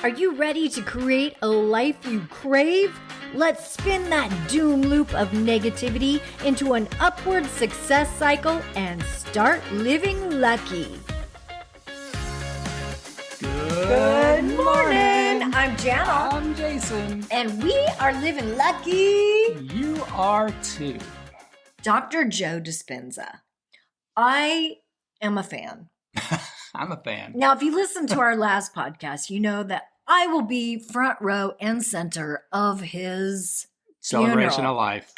Are you ready to create a life you crave? Let's spin that doom loop of negativity into an upward success cycle and start living lucky. Good morning. I'm Jana. I'm Jason. And we are living lucky. You are too. Dr. Joe Dispenza. I am a fan. I'm a fan. Now, if you listen to our last podcast, you know that I will be front row and center of his Celebration funeral. of life.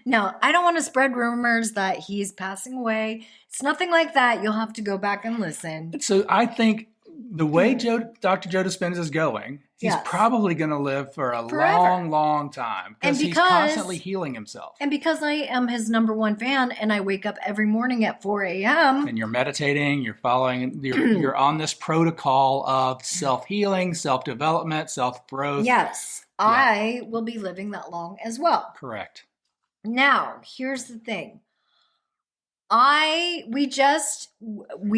Now, I don't want to spread rumors that he's passing away. It's nothing like that. You'll have to go back and listen. So I think the way Dr. Joe Dispenza is going, he's Yes. probably going to live for a Forever. long, long time And because he's constantly healing himself. And because I am his number one fan and I wake up every morning at 4 a.m. And you're meditating, you're following, you're on this protocol of self-healing, self-development, self-growth. Yes, Yeah. I will be living that long as well. Correct. Now, here's the thing. We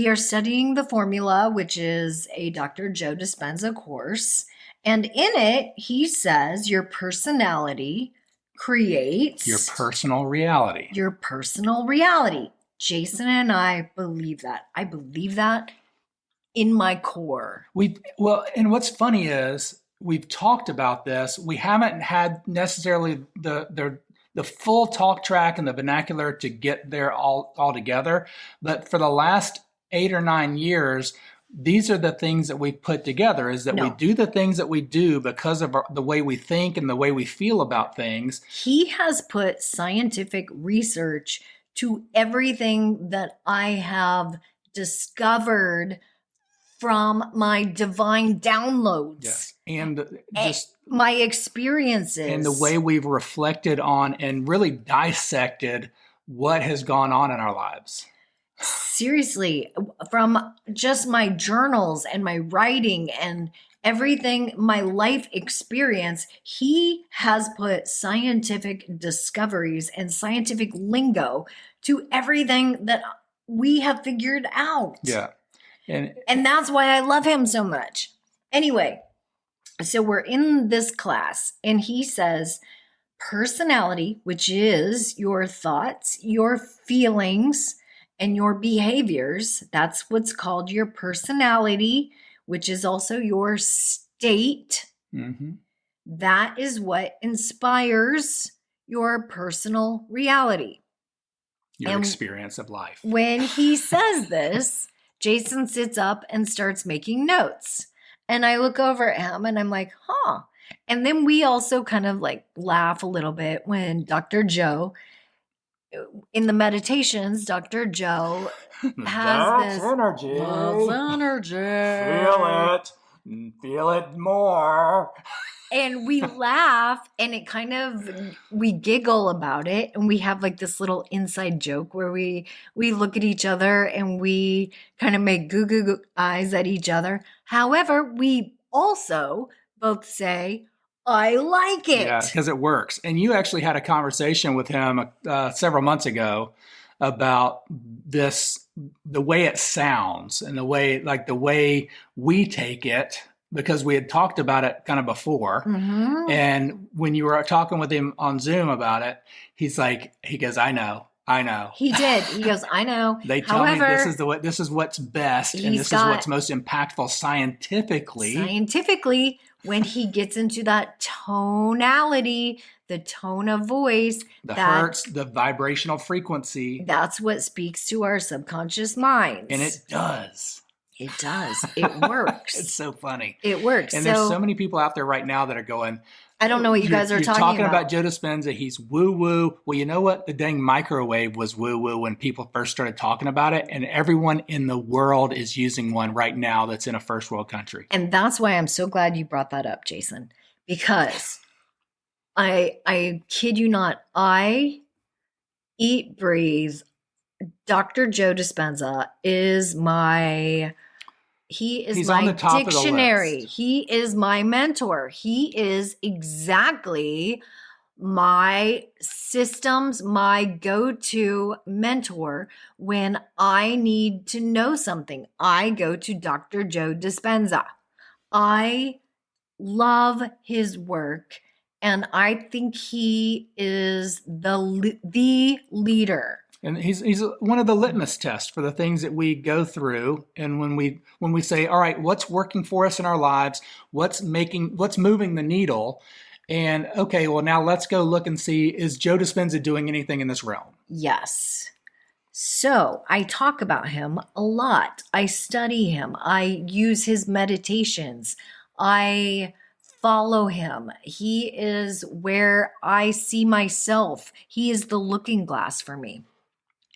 are studying the formula, which is a Dr. Joe Dispenza course. And in it, he says your personality creates Your personal reality. your personal reality. Jason and I believe that. I believe that in my core. And what's funny is we've talked about this. We haven't had necessarily the full talk track and the vernacular to get there all together. But for the last 8 or 9 years, these are the things that we've put together, is that we do the things that we do because of the way we think and the way we feel about things. He has put scientific research to everything that I have discovered from my divine downloads. Yes. And just my experiences. and the way we've reflected on and really dissected what has gone on in our lives. Seriously, from just my journals and my writing and everything, my life experience, he has put scientific discoveries and scientific lingo to everything that we have figured out. Yeah. And that's why I love him so much. Anyway, so we're in this class and he says personality, which is your thoughts, your feelings, and your behaviors. That's what's called your personality, which is also your state. Mm-hmm. That is what inspires your personal reality. Your And experience of life. when he says this, Jason sits up and starts making notes. And I look over at him and I'm like, huh. And then we also kind of like laugh a little bit when Dr. Joe, in the meditations, Dr. Joe has this energy. That's energy. Feel it more. And we laugh and we giggle about it. And we have like this little inside joke where we look at each other and we kind of make goo goo eyes at each other. However, we also both say, I like it. Yeah, because it works. And you actually had a conversation with him several months ago about this, the way it sounds and the way we take it, because we had talked about it kind of before. Mm-hmm. And when you were talking with him on Zoom about it, he goes, I know. He did. He goes, I know. They tell me this is what's best and this is what's most impactful scientifically. Scientifically, when he gets into that tonality, the tone of voice, the hertz, the vibrational frequency. That's what speaks to our subconscious minds. And it does. It does. It works. It's so funny. It works. And there's so many people out there right now that are going, I don't know what you guys are talking about Joe Dispenza. He's woo-woo. Well, you know what? The dang microwave was woo-woo when people first started talking about it. And everyone in the world is using one right now that's in a first world country. And that's why I'm so glad you brought that up, Jason. Because I kid you not, I eat, breathe. Dr. Joe Dispenza is He's on my the top dictionary. of the list. He is my mentor. He is exactly my systems, my go-to mentor when I need to know something. I go to Dr. Joe Dispenza. I love his work, and I think he is the leader. And he's one of the litmus tests for the things that we go through. And when we say, all right, what's working for us in our lives? What's moving the needle? And okay, well, now let's go look and see, is Joe Dispenza doing anything in this realm? Yes. So I talk about him a lot. I study him. I use his meditations. I follow him. He is where I see myself. He is the looking glass for me.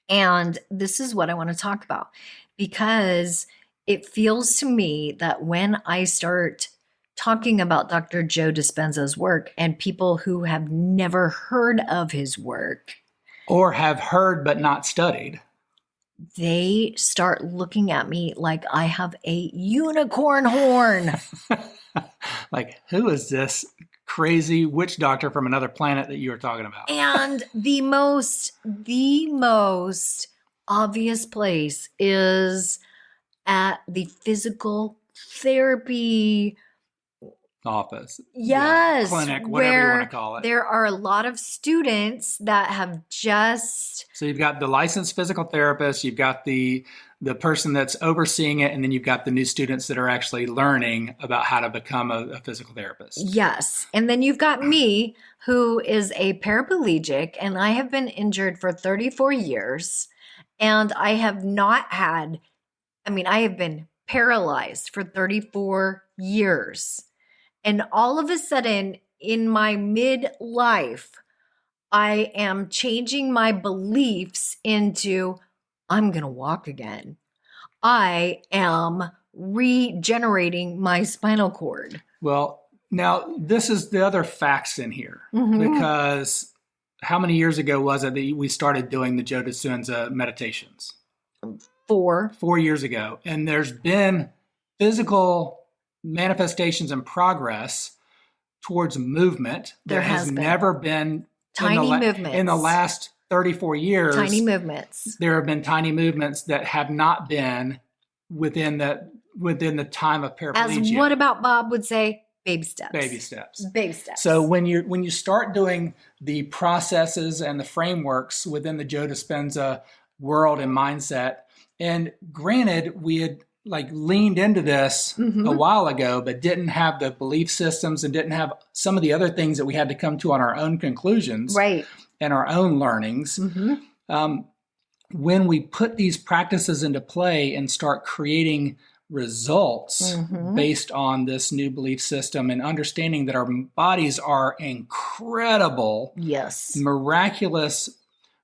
And this is what I want to talk about, because it feels to me that when I start talking about Dr. Joe Dispenza's work and people who have never heard of his work, or have heard but not studied, they start looking at me like I have a unicorn horn. Like, who is this crazy witch doctor from another planet that you were talking about? And the most obvious place is at the physical therapy office. Yes. Clinic, whatever you want to call it. There are a lot of students that have just... So you've got the licensed physical therapist, you've got the person that's overseeing it, and then you've got the new students that are actually learning about how to become a physical therapist. Yes. And then you've got me, who is a paraplegic, and I have been injured for 34 years, and I have been paralyzed for 34 years. And all of a sudden, in my midlife, I am changing my beliefs into, I'm going to walk again. I am regenerating my spinal cord. Well, now this is the other facts in here, because how many years ago was it that we started doing the Joe Dispenza meditations? 4 years ago. And there's been physical manifestations and progress towards movement. There has never been tiny movements in the last 34 years. Tiny movements. There have been tiny movements that have not been within the time of paraplegia. As what about Bob would say, baby steps. Baby steps. Baby steps. So when you start doing the processes and the frameworks within the Joe Dispenza world and mindset, and granted, we had leaned into this a while ago, but didn't have the belief systems and didn't have some of the other things that we had to come to on our own conclusions, right, and our own learnings. When we put these practices into play and start creating results based on this new belief system, and understanding that our bodies are incredible, yes, miraculous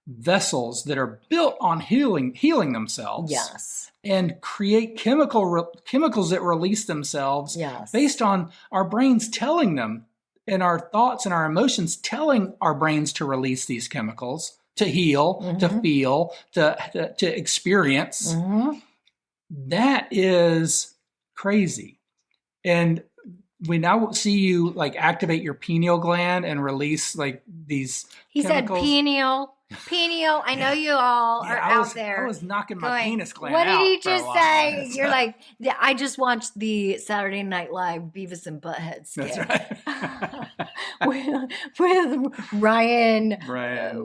vessels that are built on healing themselves, yes, and create chemicals that release themselves, yes, based on our brains telling them, and our thoughts and our emotions telling our brains to release these chemicals, to heal, to feel, to experience. That is crazy. And we now see you activate your pineal gland and release these chemicals. Said pineal. I know you all are out there. I was knocking my penis gland out. What out. Did he just say? You're like, I just watched the Saturday Night Live Beavis and Butthead skit. That's right. with Ryan.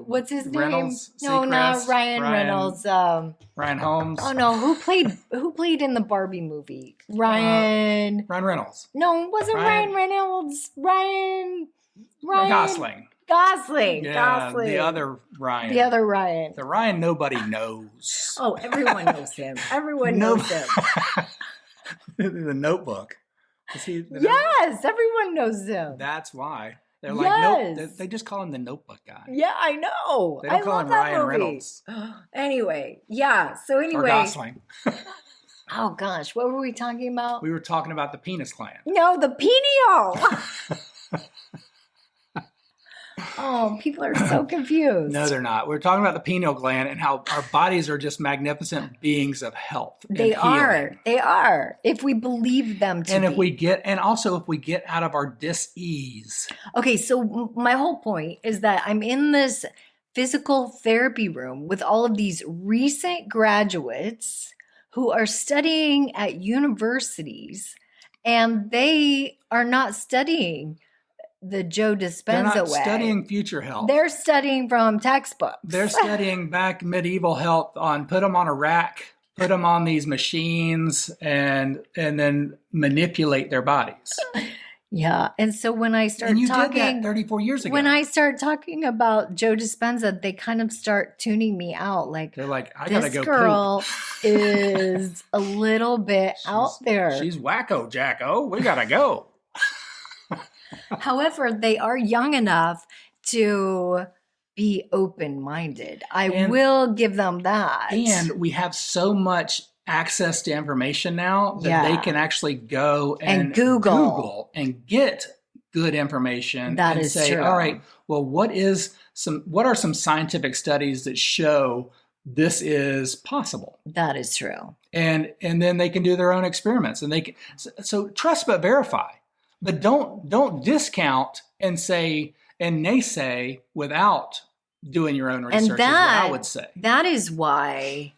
What's his Reynolds, name? No, not Ryan Reynolds. Ryan Holmes. Oh no, who played in the Barbie movie? Ryan Reynolds. No, it wasn't Ryan Reynolds. Ryan Gosling. Yeah, Gosling. The other Ryan. The Ryan nobody knows. Oh, everyone knows him. Everyone knows him. The Notebook. Yes, everyone knows him. That's why. They're like, they just call him the Notebook guy. Yeah, I know. They don't call him Ryan Reynolds. Anyway, yeah. So anyway. Or Gosling. Oh gosh, what were we talking about? We were talking about the penis gland. No, the pineal. Oh, people are so confused. No, they're not. We're talking about the pineal gland and how our bodies are just magnificent beings of health. They are. They are. If we believe them to be. And if we get out of our dis-ease. Okay, so my whole point is that I'm in this physical therapy room with all of these recent graduates who are studying at universities, And they are not studying the Joe Dispenza They're not way. studying future health. They're studying from textbooks. They're studying back medieval health on put them on a rack, put them on these machines, and then manipulate their bodies. Yeah. And so when I start And you talking, did that 34 years ago. when I start talking about Joe Dispenza, they kind of start tuning me out. Like, they're like, I gotta this go girl poop. is a little bit out there. She's wacko jacko. We gotta go. However, they are young enough to be open-minded. I will give them that. And we have so much access to information now that they can actually go and Google and get good information. That and is say, true. all right, well, what are some scientific studies that show this is possible? That is true. And then they can do their own experiments, and they can. So trust but verify, but don't discount and say and naysay without doing your own research. And that, is what I would say. That is why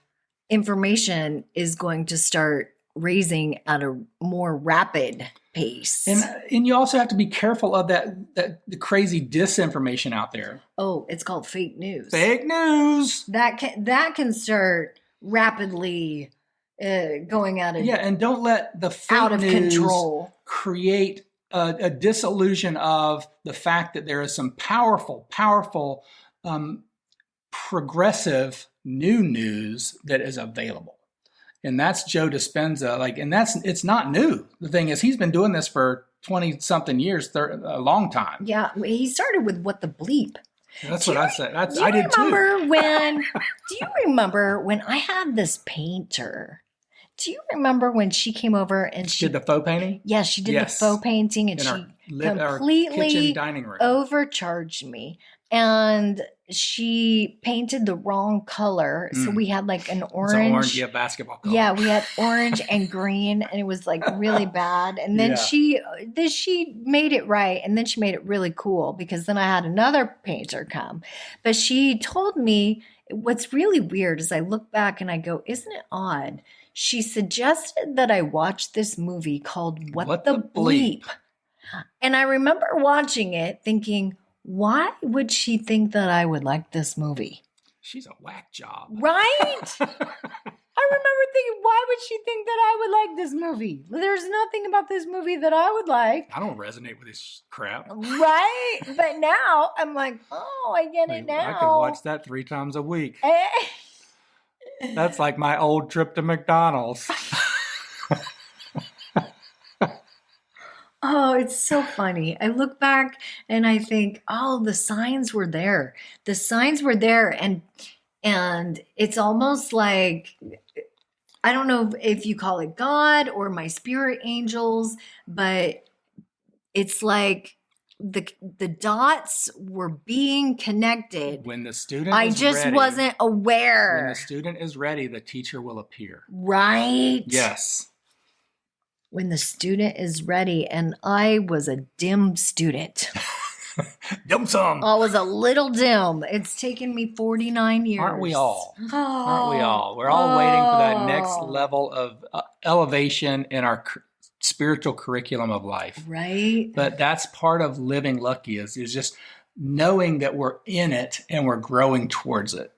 information is going to start raising at a more rapid pace. And you also have to be careful of the crazy disinformation out there. Oh, it's called fake news. Fake news. That can start rapidly going out of and don't let the fake out of news control create a disillusion of the fact that there is some powerful, progressive new news that is available. And that's Joe Dispenza. It's not new. The thing is, he's been doing this for 20 something years, a long time. Yeah. He started with what the bleep. That's what I said. I did too. Do you remember when I had this painter? Do you remember when she came over and she did the faux painting? Yeah, she did the faux painting, and she completely kitchen dining room overcharged me. And she painted the wrong color. So we had like an orange. Basketball color. Yeah, we had orange and green, and it was like really bad. And then she made it right, and then she made it really cool, because then I had another painter come. But she told me, what's really weird is I look back and I go, isn't it odd? She suggested that I watch this movie called What the Bleep. And I remember watching it thinking, why would she think that I would like this movie? She's a whack job. Right? I remember thinking, why would she think that I would like this movie? There's nothing about this movie that I would like. I don't resonate with this crap. Right? But now I'm like, oh, I get it now. I could watch that 3 times a week. That's like my old trip to McDonald's. Oh, it's so funny. I look back and I think, oh, the signs were there. The signs were there. And it's almost like, I don't know if you call it God or my spirit angels, but it's like the dots were being connected. When the student I just wasn't aware. When the student is ready, the teacher will appear. Right? Yes. When the student is ready, and I was a dim student. Dim sum. I was a little dim. It's taken me 49 years. Aren't we all? Oh. Aren't we all? We're all waiting for that next level of elevation in our spiritual curriculum of life. Right. But that's part of living lucky is just knowing that we're in it and we're growing towards it.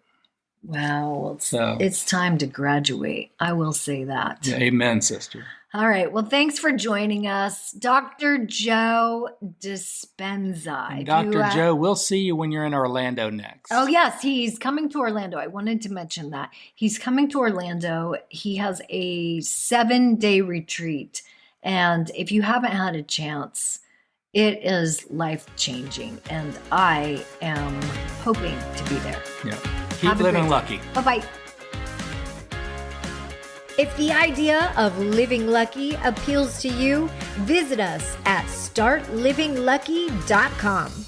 Wow. It's time to graduate. I will say that. Yeah, amen, sister. All right. Well, thanks for joining us, Dr. Joe Dispenza. Dr. Joe, we'll see you when you're in Orlando next. Oh, yes. He's coming to Orlando. I wanted to mention that. He's coming to Orlando. He has a 7-day retreat. And if you haven't had a chance, it is life-changing. And I am hoping to be there. Yeah. Keep living lucky. Bye-bye. If the idea of living lucky appeals to you, visit us at startlivinglucky.com.